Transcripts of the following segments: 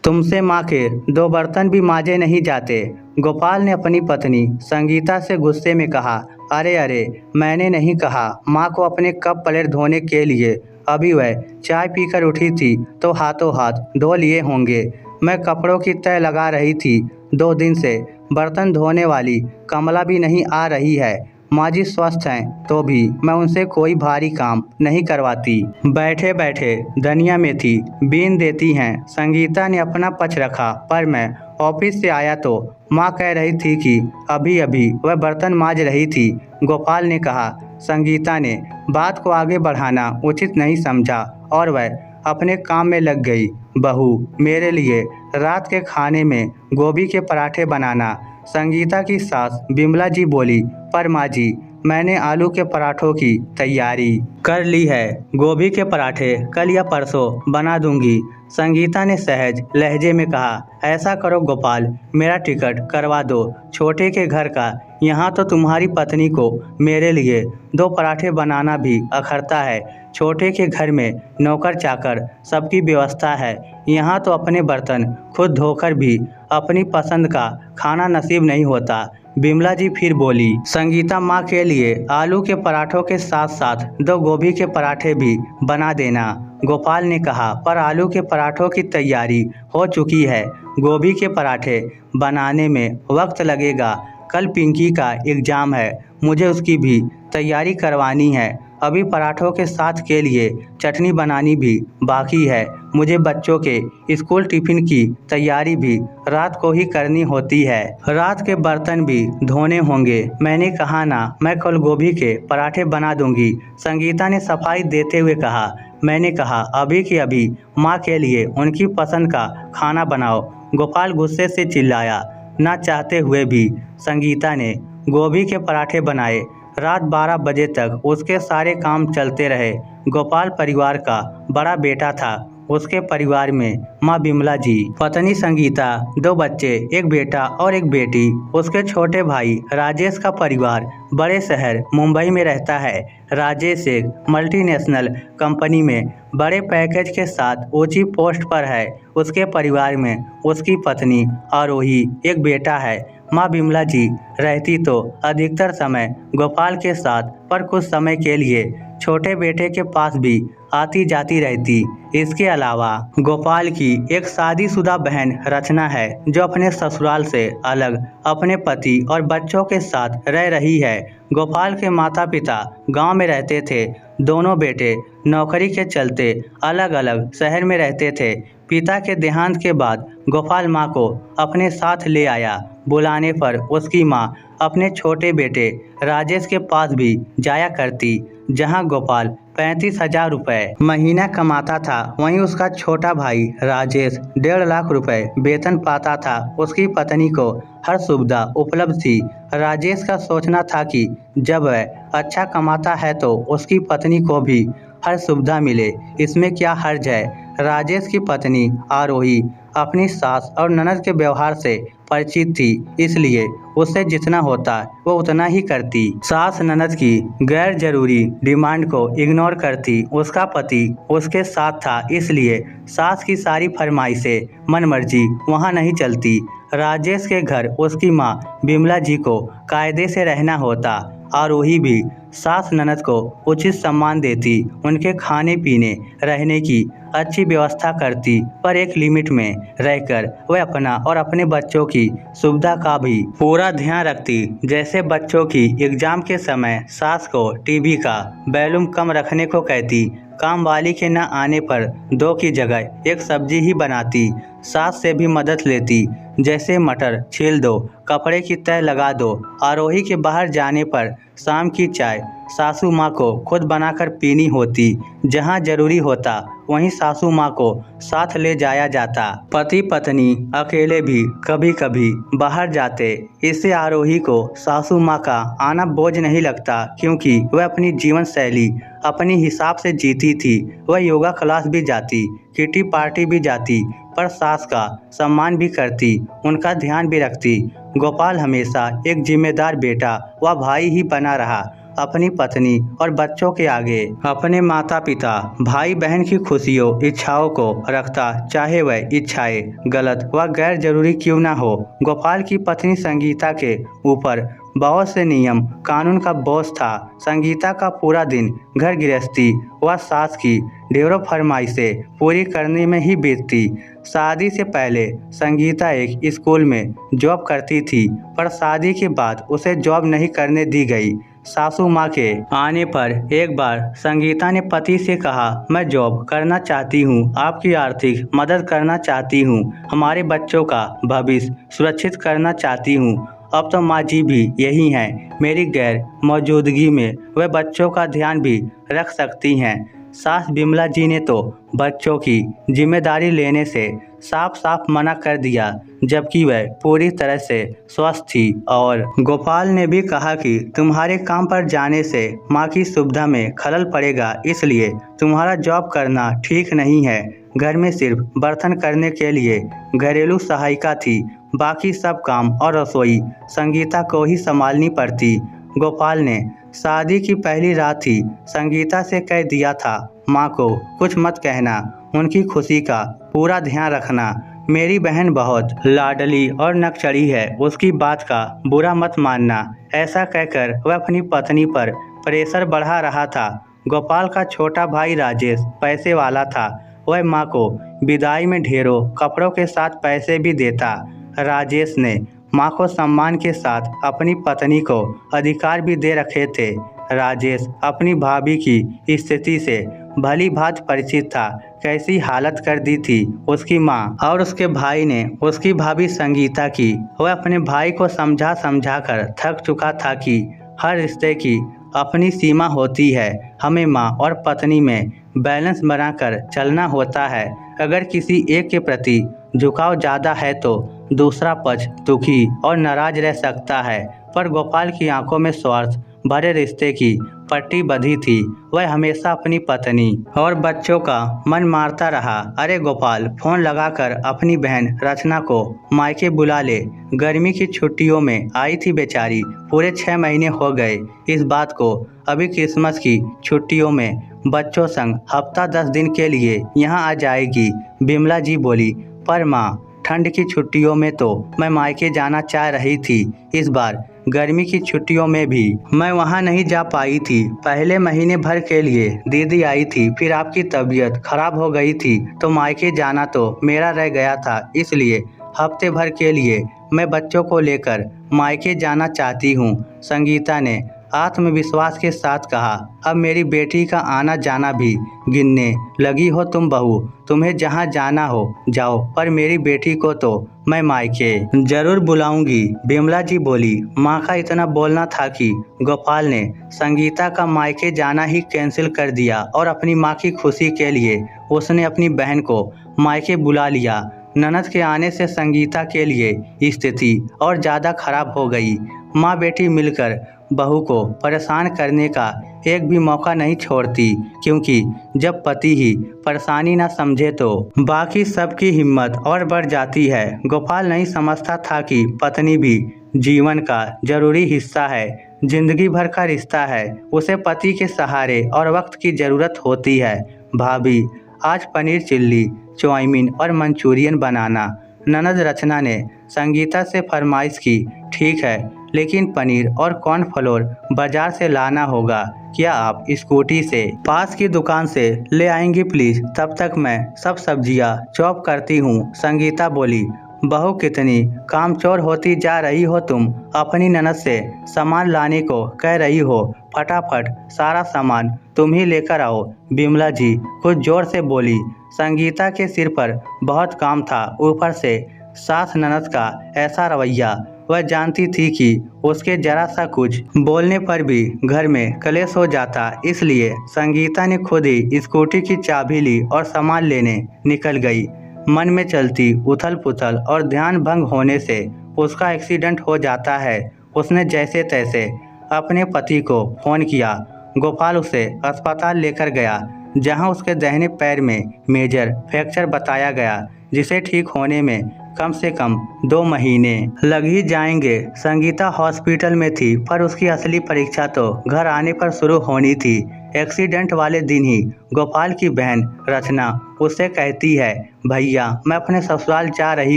तुमसे माँ के 2 बर्तन भी मांजे नहीं जाते। गोपाल ने अपनी पत्नी संगीता से गुस्से में कहा। अरे अरे, मैंने नहीं कहा। माँ को अपने कप प्लेट धोने के लिए अभी वह चाय पीकर उठी थी तो हाथों हाथ धो लिए होंगे। मैं कपड़ों की तह लगा रही थी। 2 दिन से बर्तन धोने वाली कमला भी नहीं आ रही है। माँ जी स्वस्थ हैं तो भी मैं उनसे कोई भारी काम नहीं करवाती। बैठे बैठे धनिया मेथी बीन देती हैं। संगीता ने अपना पक्ष रखा, पर मैं ऑफिस से आया तो माँ कह रही थी कि अभी अभी वह बर्तन मांज रही थी। गोपाल ने कहा। संगीता ने बात को आगे बढ़ाना उचित नहीं समझा और वह अपने काम में लग गई। बहू, मेरे लिए रात के खाने में गोभी के पराठे बनाना। संगीता की सास बिमला जी बोली। पर माँ जी, मैंने आलू के पराठों की तैयारी कर ली है। गोभी के पराठे कल या परसों बना दूंगी। संगीता ने सहज लहजे में कहा। ऐसा करो गोपाल, मेरा टिकट करवा दो छोटे के घर का। यहाँ तो तुम्हारी पत्नी को मेरे लिए 2 पराठे बनाना भी अखरता है। छोटे के घर में नौकर चाकर सबकी व्यवस्था है। यहाँ तो अपने बर्तन खुद धोकर भी अपनी पसंद का खाना नसीब नहीं होता। बिमला जी फिर बोली। संगीता, माँ के लिए आलू के पराठों के साथ साथ 2 गोभी के पराठे भी बना देना। गोपाल ने कहा। पर आलू के पराठों की तैयारी हो चुकी है। गोभी के पराठे बनाने में वक्त लगेगा। कल पिंकी का एग्ज़ाम है, मुझे उसकी भी तैयारी करवानी है। अभी पराठों के साथ के लिए चटनी बनानी भी बाकी है। मुझे बच्चों के स्कूल टिफिन की तैयारी भी रात को ही करनी होती है। रात के बर्तन भी धोने होंगे। मैंने कहा ना, मैं कल गोभी के पराठे बना दूंगी। संगीता ने सफाई देते हुए कहा। मैंने कहा अभी के अभी माँ के लिए उनकी पसंद का खाना बनाओ। गोपाल गुस्से से चिल्लाया। ना चाहते हुए भी संगीता ने गोभी के पराठे बनाए। रात 12 बजे तक उसके सारे काम चलते रहे। गोपाल परिवार का बड़ा बेटा था। उसके परिवार में माँ बिमला जी, पत्नी संगीता, 2 बच्चे, एक बेटा और एक बेटी। उसके छोटे भाई राजेश का परिवार बड़े शहर मुंबई में रहता है। राजेश एक मल्टीनेशनल कंपनी में बड़े पैकेज के साथ ऊंची पोस्ट पर है। उसके परिवार में उसकी पत्नी आरोही, एक बेटा है। माँ बिमला जी रहती तो अधिकतर समय गोपाल के साथ, पर कुछ समय के लिए छोटे बेटे के पास भी आती जाती रहती। इसके अलावा गोपाल की एक शादीशुदा बहन रचना है, जो अपने ससुराल से अलग अपने पति और बच्चों के साथ रह रही है। गोपाल के माता पिता गांव में रहते थे। दोनों बेटे नौकरी के चलते अलग अलग शहर में रहते थे। पिता के देहांत के बाद गोपाल माँ को अपने साथ ले आया। बुलाने पर उसकी माँ अपने छोटे बेटे राजेश के पास भी जाया करती। जहां गोपाल 35,000 रुपये महीना कमाता था, वहीं उसका छोटा भाई राजेश 1.5 लाख रुपए वेतन पाता था। उसकी पत्नी को हर सुविधा उपलब्ध थी। राजेश का सोचना था कि जब वह अच्छा कमाता है तो उसकी पत्नी को भी हर सुविधा मिले, इसमें क्या हर्ज है। राजेश की पत्नी आरोही अपनी सास और ननद के व्यवहार से परिचित थी, इसलिए उससे जितना होता वो उतना ही करती। सास ननद की गैर जरूरी डिमांड को इग्नोर करती। उसका पति उसके साथ था, इसलिए सास की सारी फरमाइशें मनमर्जी वहाँ नहीं चलती। राजेश के घर उसकी माँ बिमला जी को कायदे से रहना होता। आरोही भी सास ननद को उचित सम्मान देती, उनके खाने पीने रहने की अच्छी व्यवस्था करती, पर एक लिमिट में रहकर वह अपना और अपने बच्चों की सुविधा का भी पूरा ध्यान रखती। जैसे बच्चों की एग्जाम के समय सास को टीवी का वॉल्यूम कम रखने को कहती। काम वाली के न आने पर 2 की जगह 1 सब्जी ही बनाती। सास से भी मदद लेती, जैसे मटर छील दो, कपड़े की तह लगा दो। आरोही के बाहर जाने पर शाम की चाय सासू माँ को खुद बनाकर पीनी होती। जहाँ जरूरी होता वहीं सासू माँ को साथ ले जाया जाता। पति पत्नी अकेले भी कभी कभी बाहर जाते। इससे आरोही को सासू माँ का आना बोझ नहीं लगता, क्योंकि वह अपनी जीवन शैली अपनी हिसाब से जीती थी। वह योगा क्लास भी जाती, किटी पार्टी भी जाती, पर सास का सम्मान भी करती, उनका ध्यान भी रखती। गोपाल हमेशा एक जिम्मेदार बेटा व भाई ही बना रहा। अपनी पत्नी और बच्चों के आगे अपने माता पिता भाई बहन की खुशियों इच्छाओं को रखता, चाहे वह इच्छाएं गलत व गैर जरूरी क्यों न हो। गोपाल की पत्नी संगीता के ऊपर बहुत से नियम कानून का बोझ था। संगीता का पूरा दिन घर गृहस्थी व सास की ढेरों फरमाइशें पूरी करने में ही बीतती। शादी से पहले संगीता एक स्कूल में जॉब करती थी, पर शादी के बाद उसे जॉब नहीं करने दी गई। सासू माँ के आने पर एक बार संगीता ने पति से कहा, मैं जॉब करना चाहती हूँ, आपकी आर्थिक मदद करना चाहती हूँ, हमारे बच्चों का भविष्य सुरक्षित करना चाहती हूँ। अब तो माँ जी भी यही हैं, मेरी गैर मौजूदगी में वे बच्चों का ध्यान भी रख सकती हैं। सास बिमला जी ने तो बच्चों की जिम्मेदारी लेने से साफ साफ मना कर दिया, जबकि वह पूरी तरह से स्वस्थ थी। और गोपाल ने भी कहा कि तुम्हारे काम पर जाने से माँ की सुविधा में खलल पड़ेगा, इसलिए तुम्हारा जॉब करना ठीक नहीं है। घर में सिर्फ बर्तन करने के लिए घरेलू सहायिका थी, बाकी सब काम और रसोई संगीता को ही संभालनी पड़ती। गोपाल ने शादी की पहली रात ही संगीता से कह दिया था, माँ को कुछ मत कहना, उनकी खुशी का पूरा ध्यान रखना। मेरी बहन बहुत लाडली और नकचड़ी है, उसकी बात का बुरा मत मानना। ऐसा कहकर वह अपनी पत्नी पर प्रेशर बढ़ा रहा था। गोपाल का छोटा भाई राजेश पैसे वाला था, वह माँ को विदाई में ढेरों कपड़ों के साथ पैसे भी देता। राजेश ने माँ को सम्मान के साथ अपनी पत्नी को अधिकार भी दे रखे थे। राजेश अपनी भाभी की स्थिति से भली भांति परिचित था, कैसी हालत कर दी थी उसकी माँ और उसके भाई ने उसकी भाभी संगीता की। वह अपने भाई को समझा समझा कर थक चुका था कि हर रिश्ते की अपनी सीमा होती है, हमें माँ और पत्नी में बैलेंस बनाकर चलना होता है। अगर किसी एक के प्रति झुकाव ज़्यादा है तो दूसरा पक्ष दुखी और नाराज रह सकता है, पर गोपाल की आंखों में स्वार्थ भरे रिश्ते की पट्टी बंधी थी। वह हमेशा अपनी पत्नी और बच्चों का मन मारता रहा। अरे गोपाल, फोन लगाकर अपनी बहन रचना को मायके बुला ले, गर्मी की छुट्टियों में आई थी बेचारी, पूरे 6 महीने हो गए इस बात को। अभी क्रिसमस की छुट्टियों में बच्चों संग हफ्ता 10 दिन के लिए यहाँ आ जाएगी। बिमला जी बोली, पर माँ, ठंड की छुट्टियों में तो मैं मायके जाना चाह रही थी, इस बार गर्मी की छुट्टियों में भी मैं वहाँ नहीं जा पाई थी। पहले महीने भर के लिए दीदी आई थी, फिर आपकी तबीयत खराब हो गई थी तो मायके जाना तो मेरा रह गया था, इसलिए हफ्ते भर के लिए मैं बच्चों को लेकर मायके जाना चाहती हूँ। संगीता ने आत्मविश्वास के साथ कहा, अब मेरी बेटी का आना जाना भी गिनने लगी हो तुम बहू, तुम्हें जहाँ जाना हो जाओ, पर मेरी बेटी को तो मैं मायके जरूर बुलाऊंगी। बिमला जी बोली। माँ का इतना बोलना था कि गोपाल ने संगीता का मायके जाना ही कैंसिल कर दिया और अपनी माँ की खुशी के लिए उसने अपनी बहन को मायके बुला लिया। ननद के आने से संगीता के लिए स्थिति और ज़्यादा खराब हो गई। माँ बेटी मिलकर बहू को परेशान करने का एक भी मौका नहीं छोड़ती, क्योंकि जब पति ही परेशानी ना समझे तो बाकी सबकी हिम्मत और बढ़ जाती है। गोपाल नहीं समझता था कि पत्नी भी जीवन का जरूरी हिस्सा है, जिंदगी भर का रिश्ता है, उसे पति के सहारे और वक्त की ज़रूरत होती है। भाभी, आज पनीर चिल्ली, चाउमीन और मंचूरियन बनाना। ननद रचना ने संगीता से फरमाइश की। ठीक है, लेकिन पनीर और कॉर्नफ्लोर बाजार से लाना होगा, क्या आप स्कूटी से पास की दुकान से ले आएंगी प्लीज? तब तक मैं सब सब्जियां चॉप करती हूँ। संगीता बोली। बहू, कितनी कामचोर होती जा रही हो तुम, अपनी ननद से सामान लाने को कह रही हो, फटाफट सारा सामान तुम ही लेकर आओ। बिमला जी कुछ जोर से बोली। संगीता के सिर पर बहुत काम था, ऊपर से सास ननद का ऐसा रवैया। वह जानती थी कि उसके जरा सा कुछ बोलने पर भी घर में कलेश हो जाता, इसलिए संगीता ने खुद ही स्कूटी की चाबी ली और सामान लेने निकल गई। मन में चलती उथल पुथल और ध्यान भंग होने से उसका एक्सीडेंट हो जाता है। उसने जैसे तैसे अपने पति को फोन किया। गोपाल उसे अस्पताल लेकर गया, जहां उसके दाहिने पैर में मेजर फ्रैक्चर बताया गया। जिसे ठीक होने में कम से कम 2 महीने लग ही जाएंगे। संगीता हॉस्पिटल में थी, पर उसकी असली परीक्षा तो घर आने पर शुरू होनी थी। एक्सीडेंट वाले दिन ही गोपाल की बहन रचना उससे कहती है, भैया मैं अपने ससुराल जा रही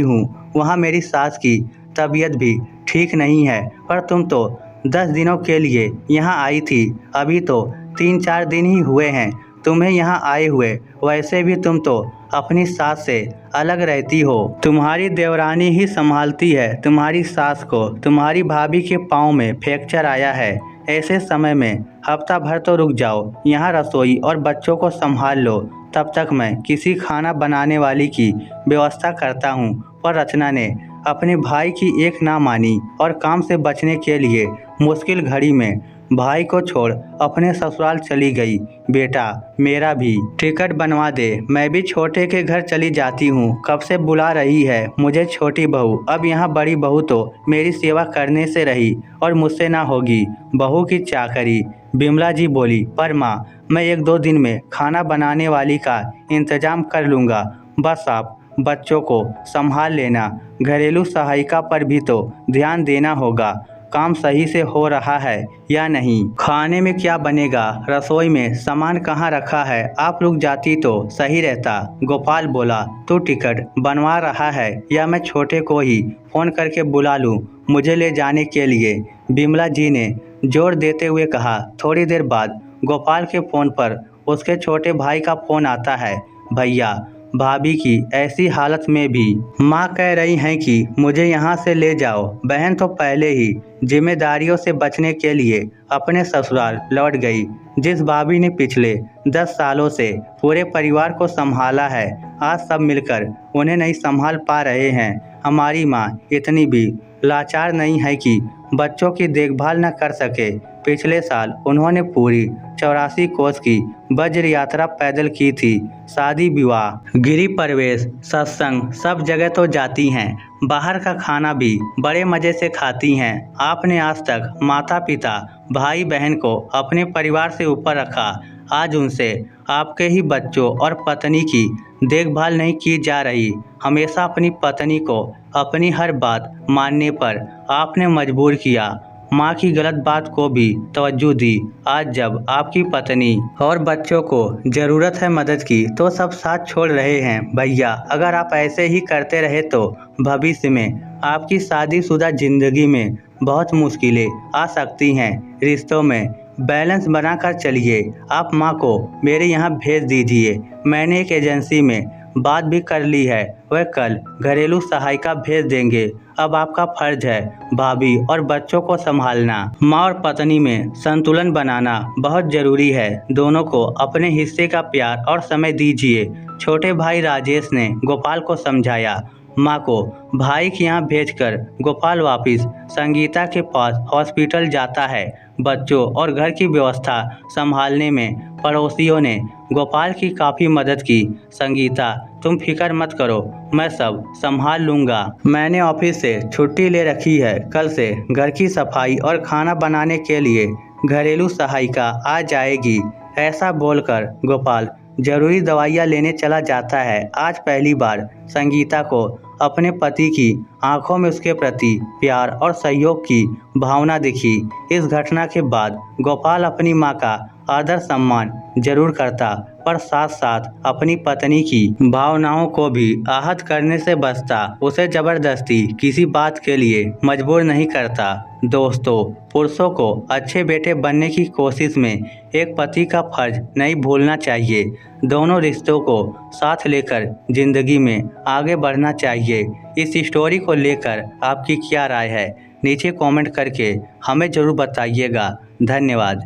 हूँ, वहाँ मेरी सास की तबीयत भी ठीक नहीं है। पर तुम तो 10 दिनों के लिए यहाँ आई थी, अभी तो 3-4 दिन ही हुए हैं तुम्हें यहाँ आए हुए। वैसे भी तुम तो अपनी सास से अलग रहती हो, तुम्हारी देवरानी ही संभालती है तुम्हारी सास को। तुम्हारी भाभी के पाँव में फ्रैक्चर आया है, ऐसे समय में हफ्ता भर तो रुक जाओ, यहाँ रसोई और बच्चों को संभाल लो, तब तक मैं किसी खाना बनाने वाली की व्यवस्था करता हूँ। पर रचना ने अपने भाई की एक ना मानी और काम से बचने के लिए मुश्किल घड़ी में भाई को छोड़ अपने ससुराल चली गई। बेटा मेरा भी टिकट बनवा दे, मैं भी छोटे के घर चली जाती हूँ, कब से बुला रही है मुझे छोटी बहू। अब यहाँ बड़ी बहू तो मेरी सेवा करने से रही और मुझसे ना होगी बहू की चाकरी। बिमला जी बोली, पर माँ मैं 1-2 दिन में खाना बनाने वाली का इंतजाम कर लूँगा, बस आप बच्चों को संभाल लेना। घरेलू सहायिका पर भी तो ध्यान देना होगा, काम सही से हो रहा है या नहीं, खाने में क्या बनेगा, रसोई में सामान कहाँ रखा है, आप रुक जाती तो सही रहता। गोपाल बोला, तू टिकट बनवा रहा है या मैं छोटे को ही फ़ोन करके बुला लूँ मुझे ले जाने के लिए, बिमला जी ने जोर देते हुए कहा। थोड़ी देर बाद गोपाल के फ़ोन पर उसके छोटे भाई का फ़ोन आता है। भैया भाभी की ऐसी हालत में भी माँ कह रही हैं कि मुझे यहाँ से ले जाओ। बहन तो पहले ही जिम्मेदारियों से बचने के लिए अपने ससुराल लौट गई। जिस भाभी ने पिछले 10 सालों से पूरे परिवार को संभाला है, आज सब मिलकर उन्हें नहीं संभाल पा रहे हैं। हमारी माँ इतनी भी लाचार नहीं है कि बच्चों की देखभाल न कर सके। पिछले साल उन्होंने पूरी 84 कोस की वज्र यात्रा पैदल की थी। शादी विवाह गिरी प्रवेश सत्संग सब जगह तो जाती हैं, बाहर का खाना भी बड़े मज़े से खाती हैं। आपने आज तक माता पिता भाई बहन को अपने परिवार से ऊपर रखा, आज उनसे आपके ही बच्चों और पत्नी की देखभाल नहीं की जा रही। हमेशा अपनी पत्नी को अपनी हर बात मानने पर आपने मजबूर किया, माँ की गलत बात को भी तवज्जो दी। आज जब आपकी पत्नी और बच्चों को ज़रूरत है मदद की तो सब साथ छोड़ रहे हैं। भैया अगर आप ऐसे ही करते रहे तो भविष्य में आपकी शादीशुदा ज़िंदगी में बहुत मुश्किलें आ सकती हैं। रिश्तों में बैलेंस बनाकर चलिए। आप माँ को मेरे यहाँ भेज दीजिए, मैंने एक एजेंसी में बात भी कर ली है, वह कल घरेलू सहायिका भेज देंगे। अब आपका फर्ज है भाभी और बच्चों को संभालना। माँ और पत्नी में संतुलन बनाना बहुत जरूरी है, दोनों को अपने हिस्से का प्यार और समय दीजिए। छोटे भाई राजेश ने गोपाल को समझाया। माँ को भाई के यहाँ भेजकर गोपाल वापस संगीता के पास हॉस्पिटल जाता है। बच्चों और घर की व्यवस्था संभालने में पड़ोसियों ने गोपाल की काफ़ी मदद की। संगीता तुम फिक्र मत करो, मैं सब संभाल लूँगा, मैंने ऑफिस से छुट्टी ले रखी है, कल से घर की सफाई और खाना बनाने के लिए घरेलू सहायिका आ जाएगी। ऐसा बोलकर गोपाल जरूरी दवाइयाँ लेने चला जाता है। आज पहली बार संगीता को अपने पति की आंखों में उसके प्रति प्यार और सहयोग की भावना दिखी। इस घटना के बाद गोपाल अपनी माँ का आदर सम्मान जरूर करता, पर साथ साथ अपनी पत्नी की भावनाओं को भी आहत करने से बचता। उसे जबरदस्ती किसी बात के लिए मजबूर नहीं करता। दोस्तों, पुरुषों को अच्छे बेटे बनने की कोशिश में एक पति का फर्ज नहीं भूलना चाहिए। दोनों रिश्तों को साथ लेकर जिंदगी में आगे बढ़ना चाहिए। इस स्टोरी को लेकर आपकी क्या राय है, नीचे कमेंट करके हमें ज़रूर बताइएगा। धन्यवाद।